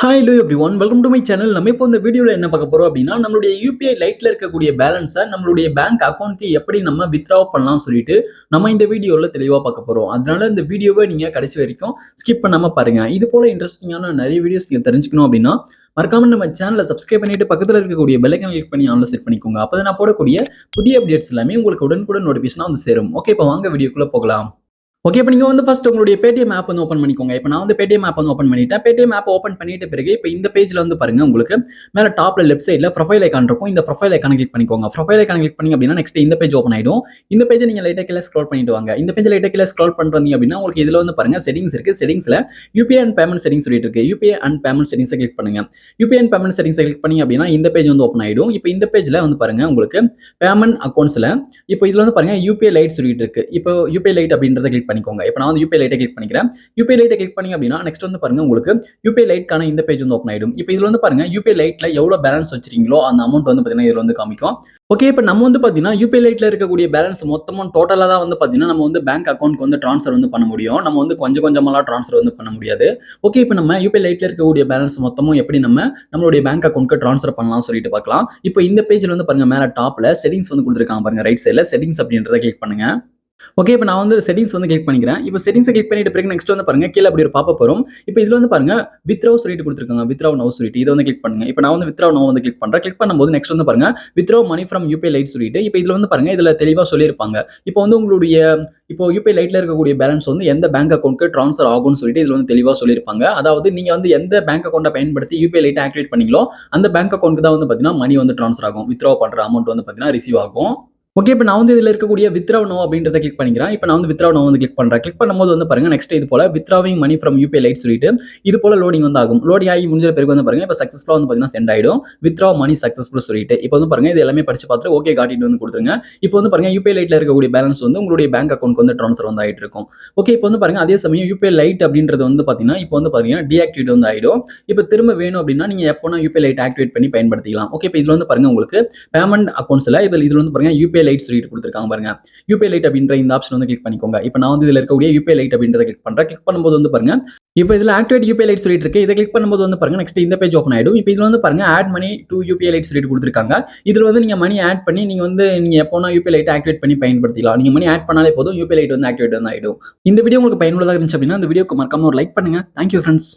Hi hello everyone welcome to my channel. நம்ம இப்போ இந்த வீடியோவில் என்ன பார்க்க போறோம் அப்படின்னா, நம்மளுடைய யூபிஐ லைட்ல இருக்கக்கூடிய பேலன்ஸை நம்மளுடைய பேங்க் அக்கௌண்ட்க்கு எப்படி நம்ம வித்ட்ரா பண்ணலாம் சொல்லிட்டு நம்ம இந்த வீடியோவில் தெளிவாக பார்க்க போறோம். அதனால இந்த வீடியோவை நீங்க கடைசி வரைக்கும் ஸ்கிப் பண்ணாம பாருங்க. இது போல இன்ட்ரெஸ்டிங்கான நிறைய வீடியோஸ் நீங்க தெரிஞ்சுக்கணும் அப்படின்னா மறக்காம நம்ம சேனலை சப்ஸ்கிரைப் பண்ணிட்டு பக்கத்தில் இருக்கக்கூடிய பெல் ஐகானை கிளிக் பண்ணி ஆன்ல செட் பண்ணிக்கோங்க. அப்போ நான் போடக்கூடிய புதிய அப்டேட்ஸ் எல்லாமே உங்களுக்கு உடனுக்குடன் நோட்டிஃபிகேஷனா வந்து சேரும். ஓகே, இப்போ வாங்க வீடியோக்குள்ள போகலாம். ஓகே, இப்போ நீங்க வந்து ஃபர்ஸ்ட் உங்களுடைய பேடிஎம் ஆப் வந்து ஓப்பன் பண்ணிக்கோங்க. இப்போ நான் வந்து பேடிஎம் ஆப் வந்து ஓப்பன் பண்ணிட்டேன். பேடிஎம் ஆப் ஓப்பன் பண்ணிட்ட பிறகு இப்போ இந்த பேஜ்ல வந்து பாருங்க, உங்களுக்கு மேல டாப்ல லெஃப்ட் சைடுல ப்ரொஃபைல் ஐகான் இருக்கும். இந்த ப்ரொஃபைல் ஐகானை கிளிக் பண்ணிக்கோங்க. ப்ரொஃபைல் ஐகானை கிளிக் பண்ணி அப்படின்னா நெக்ஸ்ட் இந்த பேஜ் ஓப்பன் ஆயிடும். இந்த பேஜை நீங்க லைட்டா கீழே ஸ்க்ரோல் பண்ணிட்டு வாங்க. இந்த பேஜ் லைட்டா கீழே ஸ்க்ரோல் பண்றீங்க அப்படின்னா உங்களுக்கு இதுல வந்து பாருங்க செட்டிங்ஸ் இருக்கு. செட்டிங்ஸ்ல யூபிஐ அண்ட் பேமெண்ட் செட்டிங்ஸ் சொல்லிட்டு இருக்கு. யூபிஐ அண்ட் பேமெண்ட் செட்டிங்ஸை கிளிக் பண்ணுங்க. யூபிஐ அண்ட் பேமெண்ட் செட்டிங்ஸை கிளிக் பண்ணி அப்படின்னா இந்த பேஜ் வந்து ஓப்பன் ஆயிடும். இப்போ இந்த பேஜ்ல வந்து பாருங்க, உங்களுக்கு பேமெண்ட் அக்கௌண்ட்ஸ்ல இப்போ இதுல வந்து பாருங்க யூபிஐ லைட் சொல்லிட்டு இருக்கு. இப்போ யூபிஐ லைட் அப்படின்றத கிளிக் பண்ணிக்கோங்க. இப்போ நான் வந்து யூபிஐ லைட்டை கிளிக் பண்ணிக்கிறேன். யூபிஐ லைட்டை கிளிக் பண்ணி அப்படின்னா நெக்ஸ்ட் வந்து பாருங்க, உங்களுக்கு யூபிஐ லைட்கான இந்த பேஜ் வந்து ஓப்பன் ஆயிடும். இப்போ இதுல வந்து பாருங்க யூபிஐ லைட்ல எவ்வளவு பேலன்ஸ் வச்சிருக்கீங்களோ அந்த அமௌண்ட் வந்து பாத்தீங்கன்னா இதுல வந்து காமிக்கும். ஓகே, இப்போ நம்ம வந்து பாத்தீங்கன்னா யூபிஐ லைட்ல இருக்கக்கூடிய பேலன்ஸ் மொத்தமும் டோட்டலா தான் வந்து பாத்தீங்கன்னா நம்ம வந்து பேங்க் அக்கௌண்ட்க்கு வந்து ட்ரான்ஸ்ஃபர் வந்து பண்ண முடியும். நம்ம வந்து கொஞ்சம் கொஞ்சமெல்லாம் ட்ரான்ஸ்ஃபர் வந்து பண்ண முடியாது. ஓகே, இப்போ நம்ம யூபிஐ லைட்ல இருக்கக்கூடிய பேலன்ஸ் மொத்தமும் எப்படி நம்மளுடைய பேங்க் அக்கௌண்ட்க்கு ட்ரான்ஸ்ஃபர் பண்ணலாம் சொல்லிட்டு பார்க்கலாம். இப்போ இந்த பேஜ்ல வந்து பாருங்க, மேல டாப்ல செட்டிங்ஸ் வந்து கொடுத்துருக்காங்க பாருங்க, ரைட் சைடுல செட்டிங்ஸ் அப்படின்றத கிளிக் பண்ணுங்க. ஓகே, இப்போ நான் வந்து செட்டிங்ஸ் வந்து கிளிக் பண்ணிக்கிறேன். இப்போ செட்டிங்ஸை கிளிக் பண்ணிட்டு பிறகு நெக்ஸ்ட் வந்து பாருங்க, கீழே அப்படி ஒரு பாப்பப் வரும். இப்போ இதுல வந்து பாருங்க வித்ட்ரா சொல்லிட்டு கொடுத்துருக்காங்க. வித்ட்ரா நவ் சொல்லிட்டு இதை வந்து கிளிக் பண்ணுங்க. இப்போ நான் வந்து வித்ட்ரா நவ் வந்து கிளிக் பண்றேன். கிளிக் பண்ணும்போது நெக்ஸ்ட் வந்து பாருங்க withdraw money from UPI lite சொல்லிட்டு இப்போ இதுல வந்து பாருங்க, இதுல தெளிவா சொல்லியிருப்பாங்க. இப்போ வந்து உங்களுடைய இப்போ யூபிஐ லைட்ல இருக்கக்கூடிய பேலன்ஸ் வந்து எந்த பேங்க் அக்கௌண்ட்க்கு ட்ரான்ஸ்ஃபர் ஆகும்னு சொல்லிட்டு இதுல வந்து தெளிவா சொல்லியிருப்பாங்க. அதாவது நீங்க வந்து எந்த பேங்க் அக்கௌண்ட்டை பயன்படுத்தி யூபிஐ லைட் ஆக்டிவேட் பண்ணீங்களோ அந்த பேங்க் அக்கௌண்ட்க்கு தான் வந்து பாத்தீங்கன்னா மணி வந்து ட்ரான்ஸ்ஃபர் ஆகும். வித்ட்ரா பண்ற அமௌண்ட் வந்து பாத்தீங்கன்னா ரிசீவ் ஆகும். ஓகே, இப்போ நான் வந்து இதுல இருக்கக்கூடிய வித்ட்ரா நோ அப்படின்றத கிளிக் பண்ணிக்கிறேன். இப்போ நான் வந்து வித்ட்ரா நோ வந்து கிளிக் பண்றேன். கிளிக் பண்ணும்போது வந்து பாருங்க, நெக்ஸ்ட் இது போல வித்ட்ராவிங் மணி ஃப்ரம் யூபிஐ லைட் சொல்லிட்டு இது போல லோடிங் வந்து ஆகும். லோடிங் ஆகி முடிஞ்ச பிறகு வந்து பாருங்க, இப்போ சக்சஸ்ஃபுல்லா வந்து பாத்தீங்கன்னா சென்ட் ஆயிடும். வித்ட்ரா மணி சக்சஸ்ஃபுல் சொல்லிட்டு இப்போ வந்து பாருங்க, இது எல்லாமே படிச்சு பார்த்துட்டு ஓகே காட்டிட்டு வந்து கொடுத்துருங்க. இப்போ வந்து பாருங்க யூபிஐ லைட்ல இருக்கக்கூடிய பேலன்ஸ் வந்து உங்களுடைய பேங்க் அக்கௌண்ட்க்கு வந்து ட்ரான்ஸ்ஃபர் வந்து ஆயிட்டு இருக்கும். ஓகே, இப்போ வந்து பாருங்க, அதே சமயம் யூபிஐ லைட் அப்படின்றது வந்து பாத்தீங்கன்னா இப்போ வந்து பாத்தீங்கன்னா டீஆக்டிவேட் வந்து ஆயிடும். இப்போ திரும்ப வேணும் அப்படின்னா நீங்க எப்போனா யூபிஐ லைட் ஆக்டிவேட் பண்ணி பயன்படுத்திக்கலாம். ஓகே, இப்போ இதுல வந்து பாருங்க, உங்களுக்கு பேமெண்ட் அக்கௌண்ட்ஸ்ல இதுல வந்து பாருங்க யூபிஐ லைட் சொல்லிட்டு கொடுத்துருக்காங்க பாருங்க. யூபிஐ லைட் அப்படின்ற இந்த ஆப்ஷன் வந்து கிளிக் பண்ணிக்கோங்க. இப்போ நான் வந்து இதுல இருக்கக்கூடிய யூபிஐ லைட் அப்படின்றத கிளிக் பண்றேன். கிளிக் பண்ணும்போது வந்து பாருங்க, இப்போ இதுல ஆக்டிவேட் யூபிஐ லைட் சொல்லிட்டு இருக்கு. இதை கிளிக் பண்ணும்போது வந்து பாருங்க, நெக்ஸ்ட் இந்த பேஜ் ஓப்பன் ஆயிடும். இப்போ இதுல வந்து பாருங்க add money to UPI lite சொல்லிட்டு கொடுத்துருக்காங்க. இதுல வந்து நீங்க மணி ஆட் பண்ணி நீங்க எப்போனா யூபிஐ லைட் ஆக்டிவேட் பண்ணி பயன்படுத்திக்கலாம். நீங்க மணி ஆட் பண்ணாலே போதும், யூபிஐ லைட் வந்து ஆக்டிவேட் வந்து ஆயிடும். இந்த வீடியோ உங்களுக்கு பயனுள்ளதாக இருந்துச்சு அப்படின்னா இந்த வீடியோக்கு மறக்காம ஒரு லைக் பண்ணுங்க. Thank you friends.